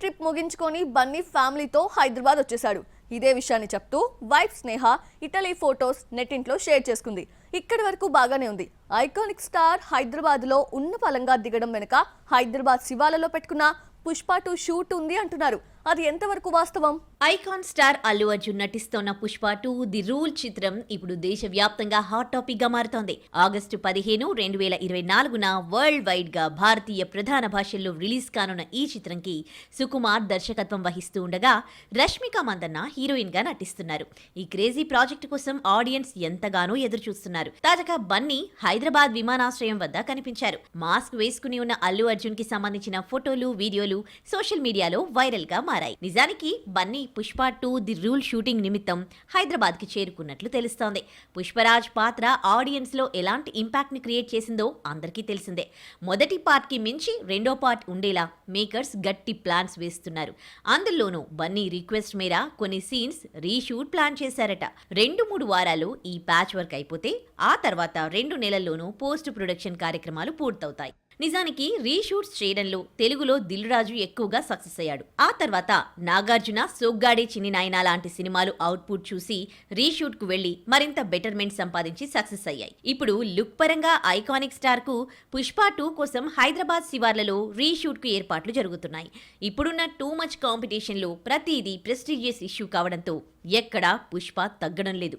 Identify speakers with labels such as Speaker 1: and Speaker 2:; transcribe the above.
Speaker 1: Trip ముగించుకొని బన్నీ ఫ్యామిలీతో హైదరాబాద్ వచ్చేశాడు. ఇదే విషయాన్ని చెప్తూ వైఫ్ స్నేహ ఇటలీ ఫోటోస్ నెట్టింట్లో షేర్ చేసుకుంది. ఇక్కడి వరకు బాగానే ఉంది. ఐకానిక్ స్టార్ హైదరాబాద్ లో ఉన్న పలంగా దిగడం వెనుక హైదరాబాద్ శివాలలో పెట్టుకున్న పుష్ప 2 షూట్ ఉంది అంటున్నారు. అది ఎంతవరకు వాస్తవం?
Speaker 2: ఐకాన్ స్టార్ అల్లు అర్జున్ నటిస్తోన్న పుష్ప 2 ది రూల్ చిత్రం ఇప్పుడు దేశవ్యాప్తంగా హాట్ టాపిక్ గా మారుతోంది. ఆగస్టు 15, 2024న వరల్డ్ వైడ్ గా భారతీయ ప్రధాన భాషల్లో రిలీజ్ కానున్న ఈ చిత్రంకి సుకుమార్ దర్శకత్వం వహిస్తూ ఉండగా రష్మిక మందన్న హీరోయిన్ గా నటిస్తున్నారు. ఈ క్రేజీ ప్రాజెక్టు కోసం ఆడియన్స్ ఎంతగానో ఎదురు చూస్తున్నారు. తాజాగా బన్నీ హైదరాబాద్ విమానాశ్రయం వద్ద కనిపించారు. మాస్క్ వేసుకుని ఉన్న అల్లు అర్జున్ కి సంబంధించిన ఫోటోలు, వీడియోలు సోషల్ మీడియాలో వైరల్ గా మారాయి. నిజానికి Bunny Pushpa 2 the rule shooting నిమిత్తం హైదరాబాద్ కి చేరుకున్నట్లు తెలుస్తోంది. పుష్పరాజ్ పాత్ర ఆడియన్స్ లో ఎలాంటి ఇంపాక్ట్ ని క్రియేట్ చేసిందో అందరికీ తెలిసిందే. మొదటి పార్ట్ కి మించి రెండో పార్ట్ ఉండేలా మేకర్స్ గట్టి ప్లాన్స్ వేస్తున్నారు. అందులోనూ బన్నీ రిక్వెస్ట్ మేర కొన్ని సీన్స్ రీషూట్ ప్లాన్ చేశారట. 2-3 వారాలు ఈ ప్యాచ్ వర్క్ అయిపోతే ఆ తర్వాత 2 నెలల్లోనూ పోస్ట్ ప్రొడక్షన్ కార్యక్రమాలు పూర్తవుతాయి. నిజానికి రీషూట్స్ చేయడంలో తెలుగులో దిల్ రాజు ఎక్కువగా సక్సెస్ అయ్యాడు. ఆ తర్వాత నాగార్జున, సోగ్గాడే చిన్ని నాయనా లాంటి సినిమాలు అవుట్పుట్ చూసి రీషూట్ కు వెళ్లి మరింత బెటర్మెంట్ సంపాదించి సక్సెస్ అయ్యాయి. ఇప్పుడు లుక్ పరంగా ఐకానిక్ స్టార్ కు పుష్ప 2 కోసం హైదరాబాద్ శివార్లలో రీషూట్ కు ఏర్పాట్లు జరుగుతున్నాయి. ఇప్పుడున్న టూ మచ్ కాంపిటీషన్ లో ప్రతిదీ ప్రెస్టీజియస్ ఇష్యూ కావడంతో ఎక్కడా పుష్ప తగ్గడం లేదు.